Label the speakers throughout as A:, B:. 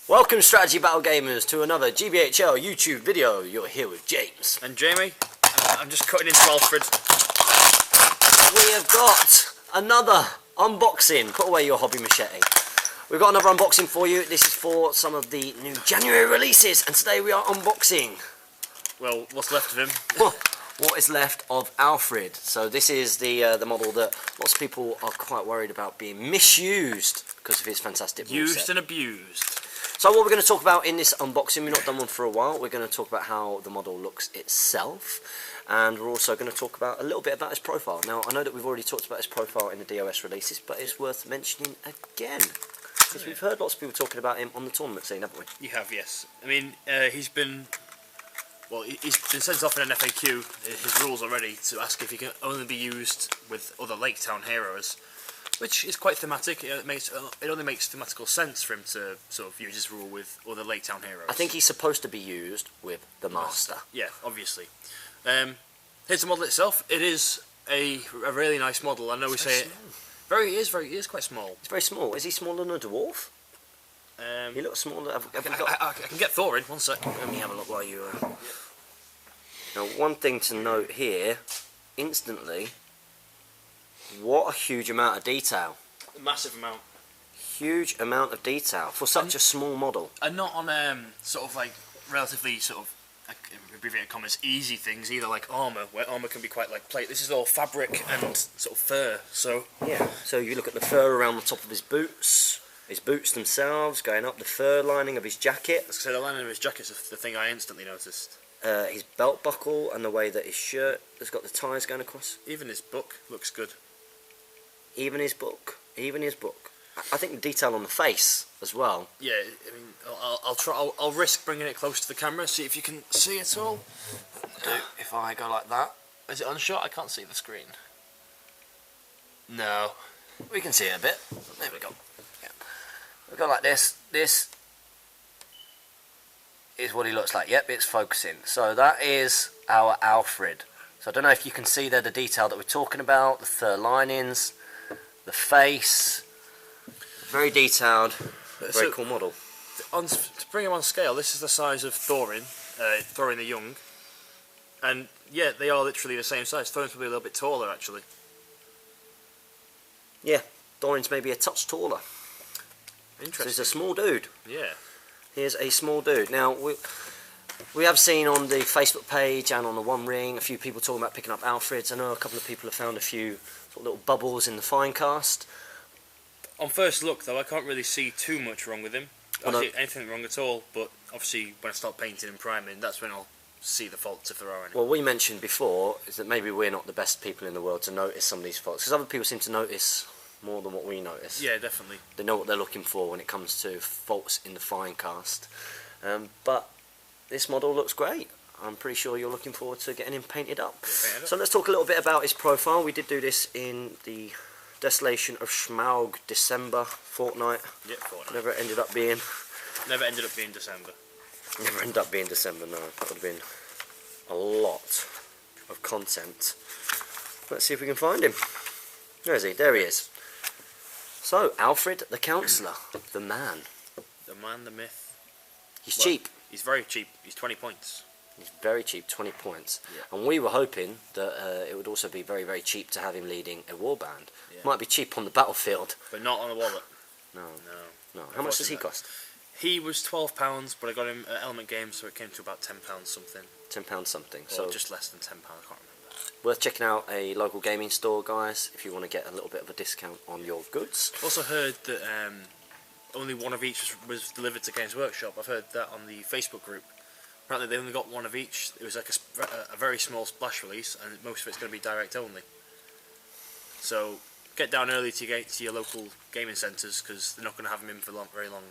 A: Welcome Strategy Battle Gamers to another GBHL YouTube video. You're here with James.
B: And Jamie. I'm just cutting into Alfrid.
A: We have got another unboxing. Put away your hobby machete. We've got another unboxing for you. This is for some of the new January releases. And today we are unboxing...
B: well, what's left of him.
A: What is left of Alfrid. So this is the model that lots of people are quite worried about being misused because of his fantastic
B: Used and abused.
A: So what we're going to talk about in this unboxing, we've not done one for a while, we're going to talk about how the model looks itself, and we're also going to talk about a little bit about his profile. Now, I know that we've already talked about his profile in the DOS releases, but it's worth mentioning again, because we've heard lots of people talking about him on the tournament scene, haven't we?
B: You have, yes. I mean, he's been sent off in an FAQ, his rules already, to ask if he can only be used with other Lake Town heroes, which is quite thematic. It only makes thematical sense for him to sort of use his rule with other Lake Town heroes.
A: I think he's supposed to be used with the Master.
B: Yeah, obviously. Here's the model itself. It is a really nice model. I know we say it. He is quite small.
A: It's very small. Is he smaller than a dwarf? He looks smaller.
B: I can get Thor in, one sec.
A: Let me have a look while you... Now, one thing to note here, instantly, what a huge amount of detail.
B: A massive amount.
A: Huge amount of detail for such a small model.
B: And not on sort of like relatively sort of, abbreviated comments, easy things either, like armour, where armour can be quite like plate. This is all fabric and sort of fur, so... yeah,
A: so you look at the fur around the top of his boots themselves, going up the fur lining of his jacket.
B: I was going to say, the lining of his jacket is the thing I instantly noticed.
A: His belt buckle and the way that his shirt has got the ties going across.
B: Even his book looks good.
A: Even his book. I think the detail on the face as well.
B: Yeah, I mean, I'll try. I'll risk bringing it close to the camera, see if you can see it all.
A: If I go like that.
B: Is it unshot? I can't see the screen. No.
A: We can see it a bit. There we go. Yeah. We go like this. This is what he looks like. Yep, it's focusing. So that is our Alfrid. So I don't know if you can see there the detail that we're talking about, the fur linings, the face, very detailed, very cool model.
B: To bring him on scale, this is the size of Thorin the Young, and yeah, they are literally the same size. Thorin's probably a little bit taller, actually.
A: Yeah, Thorin's maybe a touch taller.
B: Interesting.
A: So he's a small dude.
B: Yeah.
A: He is a small dude. Now, we have seen on the Facebook page and on the One Ring a few people talking about picking up Alfrids. I know a couple of people have found a few sort of little bubbles in the Finecast.
B: On first look, though, I can't really see too much wrong with him. I don't see anything wrong at all, but obviously when I start painting and priming, that's when I'll see the faults if there are any.
A: Well, we mentioned before is that maybe we're not the best people in the world to notice some of these faults, because other people seem to notice more than what we notice.
B: Yeah, definitely.
A: They know what they're looking for when it comes to faults in the Finecast. But this model looks great. I'm pretty sure you're looking forward to getting him painted up. So let's talk a little bit about his profile. We did do this in the Desolation of Schmaug December fortnight.
B: Yeah, fortnight.
A: Never ended up being.
B: Never ended up being December.
A: Never ended up being December, no. That would have been a lot of content. Let's see if we can find him. Where is he? There he is. So, Alfrid the Councilor, the man.
B: The man, the myth.
A: He's cheap.
B: He's very cheap. He's 20 points.
A: He's very cheap, 20 points.
B: Yeah.
A: And we were hoping that it would also be very, very cheap to have him leading a warband. Yeah. Might be cheap on the battlefield.
B: But not on the wallet.
A: No. How much does he cost?
B: He was £12, but I got him at Element Games, so it came to about £10 something.
A: £10 something.
B: Or
A: so
B: just less than £10, I can't remember.
A: Worth checking out a local gaming store, guys, if you want to get a little bit of a discount on your goods.
B: Also heard that only one of each was delivered to Games Workshop. I've heard that on the Facebook group. Apparently they only got one of each. It was like a very small splash release, and most of it's going to be direct only. So get down early to get to your local gaming centres, because they're not going to have them in for very long.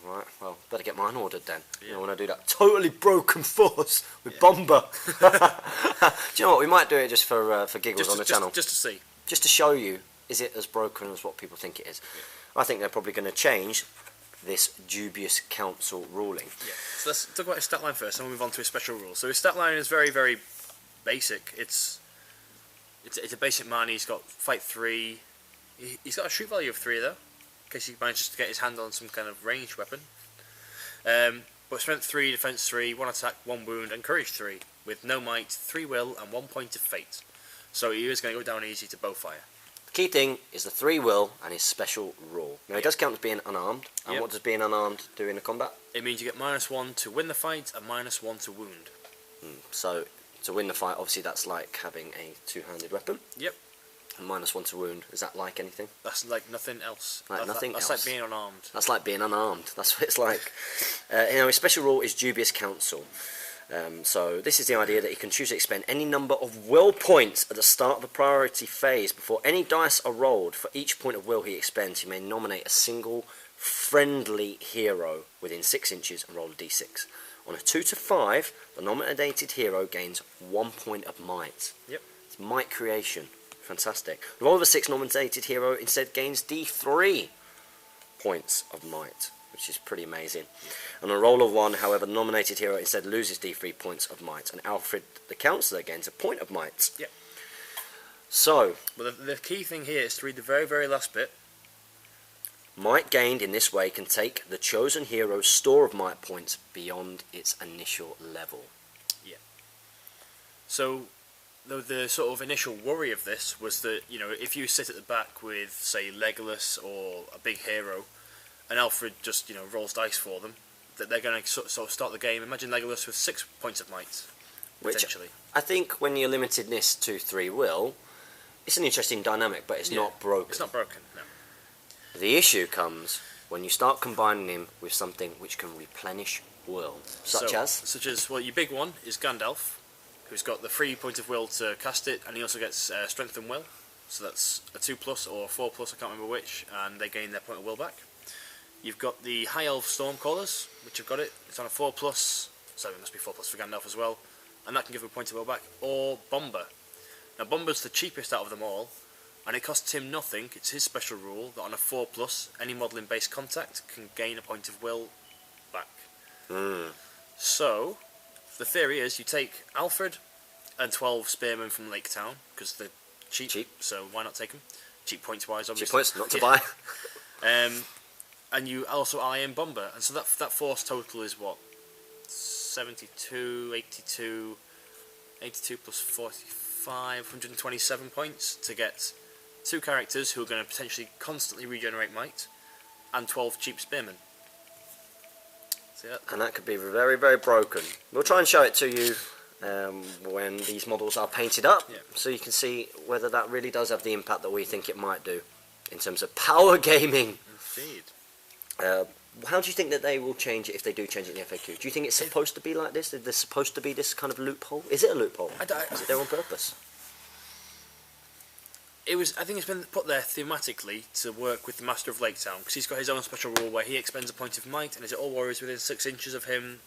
A: Alright, well, better get mine ordered then.
B: Yeah.
A: You know, when I do that totally broken force with Bomber. Do you know what, we might do it just for giggles on the channel.
B: Just to see. Just
A: to show you, is it as broken as what people think it is. Yeah. I think they're probably going to change this dubious council ruling.
B: Yeah. So let's talk about his stat line first, and we'll move on to his special rule. So his stat line is very, very basic. It's a basic man. He's got fight 3. He's got a shoot value of 3 though, in case he manages to get his hand on some kind of ranged weapon. But strength 3, defense 3, 1 attack, 1 wound, and courage 3, with no might, 3 will, and 1 point of fate. So he is going to go down easy to bowfire.
A: The key thing is the 3 will and his special rule. Now he does count as being unarmed, and what does being unarmed do in a combat?
B: It means you get -1 to win the fight and -1 to wound.
A: So to win the fight, obviously that's like having a two-handed weapon.
B: Yep.
A: And -1 to wound. Is that like anything?
B: That's like nothing else.
A: Like nothing else.
B: That's like being unarmed.
A: That's like being unarmed. That's what it's like. His special rule is dubious counsel. So this is the idea that he can choose to expend any number of will points at the start of the priority phase. Before any dice are rolled, for each point of will he expends, he may nominate a single friendly hero within 6 inches and roll a d6. On a 2 to 5, the nominated hero gains 1 point of might.
B: Yep.
A: It's might creation. Fantastic. The roll of a 6 nominated hero instead gains d3 points of might, which is pretty amazing. On a roll of 1, however, the nominated hero instead loses d3 points of might, and Alfrid the Councilor gains a point of might.
B: Yep.
A: So,
B: well, the key thing here is to read the very, very last bit.
A: might gained in this way can take the chosen hero's store of might points beyond its initial level.
B: Yeah. So, the sort of initial worry of this was that, you know, if you sit at the back with, say, Legolas or a big hero, and Alfrid just, you know, rolls dice for them, that they're going to sort of start the game. Imagine Legolas with 6 points of might, potentially.
A: Which, I think when you're limitedness to 3 will, it's an interesting dynamic, but it's not broken.
B: It's not broken, no.
A: The issue comes when you start combining him with something which can replenish will, such as,
B: well, your big one is Gandalf, who's got the 3 points of will to cast it, and he also gets strength and will, so that's a 2+ or a 4+, I can't remember which, and they gain their point of will back. You've got the High Elf Stormcallers, which have got it, it's on a 4+, so it must be 4+ for Gandalf as well, and that can give a point of will back, or Bomber. Now Bomber's the cheapest out of them all, and it costs him nothing. It's his special rule that on a 4+, any model in base contact can gain a point of will back. So, the theory is you take Alfrid and 12 spearmen from Lake Town, because they're cheap, so why not take them? Cheap points-wise, obviously.
A: Cheap points, not to buy.
B: And you also ally in Bomber, and so that force total is what? 72, 82 plus 45, 127 points to get 2 characters who are going to potentially constantly regenerate might, and 12 cheap spearmen. See that?
A: And that could be very, very broken. We'll try and show it to you when these models are painted up, so you can see whether that really does have the impact that we think it might do in terms of power gaming.
B: Indeed.
A: How do you think that they will change it if they do change it in the FAQ? Do you think it's supposed to be like this? Is there supposed to be this kind of loophole? Is it a loophole? Is it there on purpose?
B: I think it's been put there thematically to work with the Master of Lake Town, because he's got his own special rule where he expends a point of might, and is it all warriors within 6 inches of him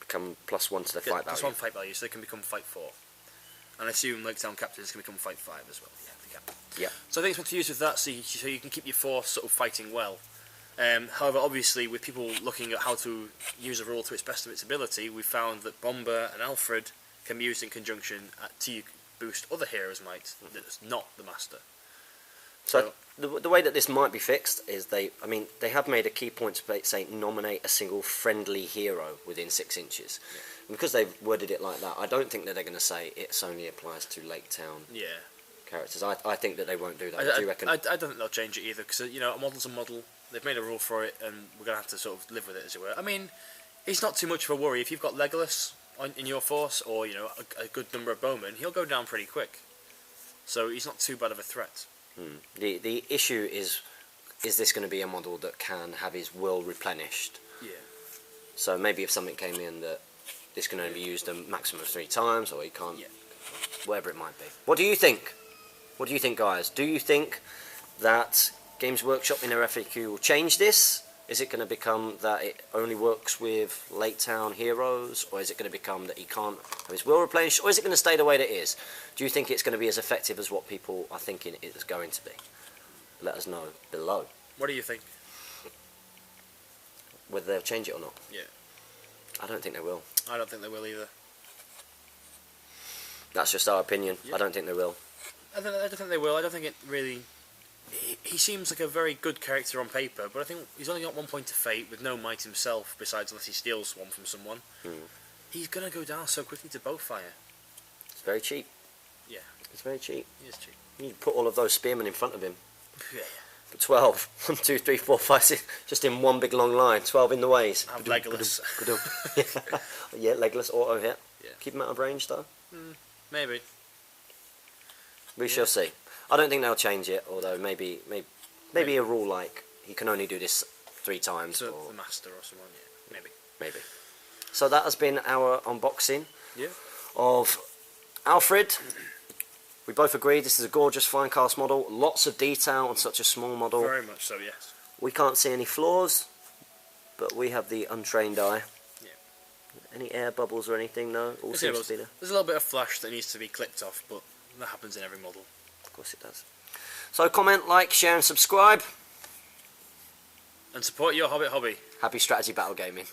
A: become +1 to their fight value.
B: +1 fight value, so they can become fight 4. And I assume Lake Town captains can become fight 5 as well. Yeah, they can.
A: Yeah.
B: So I think it's meant to use with that, so you can keep your force sort of fighting well. However, obviously, with people looking at how to use a rule to its best of its ability, we found that Bomber and Alfrid can be used in conjunction to boost other heroes' might that's not the Master.
A: So the way that this might be fixed is they have made a key point to say nominate a single friendly hero within 6 inches. Yeah. And because they've worded it like that, I don't think that they're going to say it only applies to Lake Town characters. I think that they won't do that. Do you reckon?
B: I don't think they'll change it either, because a model's a model. They've made a rule for it, and we're going to have to sort of live with it, as it were. I mean, it's not too much of a worry. If you've got Legolas in your force, or a good number of bowmen, he'll go down pretty quick. So he's not too bad of a threat.
A: The issue is this going to be a model that can have his will replenished? Yeah. So maybe if something came in that this can only be used a maximum of 3 times, or he can't, whatever it might be. What do you think? What do you think, guys? Do you think that Games Workshop in their FAQ will change this? Is it going to become that it only works with Lake Town heroes, or is it going to become that he can't have his will replenished, or is it going to stay the way that it is? Do you think it's going to be as effective as what people are thinking it is going to be? Let us know below.
B: What do you think?
A: Whether they'll change it or not?
B: Yeah.
A: I don't think they will.
B: I don't think they will either.
A: That's just our opinion. I don't think they will.
B: I don't think they will. I don't think it really he seems like a very good character on paper, but I think he's only got 1 point of fate with no might himself, besides unless he steals one from someone. He's going to go down so quickly to bowfire.
A: It's very cheap.
B: Yeah.
A: It's very cheap.
B: He is cheap.
A: You put all of those spearmen in front of him.
B: Yeah.
A: For 12. 1, 2, 3, 4, 5, 6. Just in one big long line. 12 in the ways.
B: Have Legolas.
A: Yeah, Legolas auto hit.
B: Yeah.
A: Keep him out of range though.
B: Maybe.
A: We shall see. I don't think they'll change it, although maybe a rule like he can only do this 3 times.
B: So
A: or
B: the master or someone, yeah.
A: maybe. So that has been our unboxing
B: Yeah.
A: of Alfrid. We both agree this is a gorgeous fine cast model. Lots of detail on such a small model.
B: Very much so, yes.
A: We can't see any flaws, but we have the untrained eye.
B: Yeah.
A: Any air bubbles or anything? No. All seems to be there.
B: There's a little bit of flash that needs to be clipped off, but that happens in every model.
A: Of course it does. So comment, like, share and subscribe.
B: And support your Hobbit hobby.
A: Happy strategy battle gaming.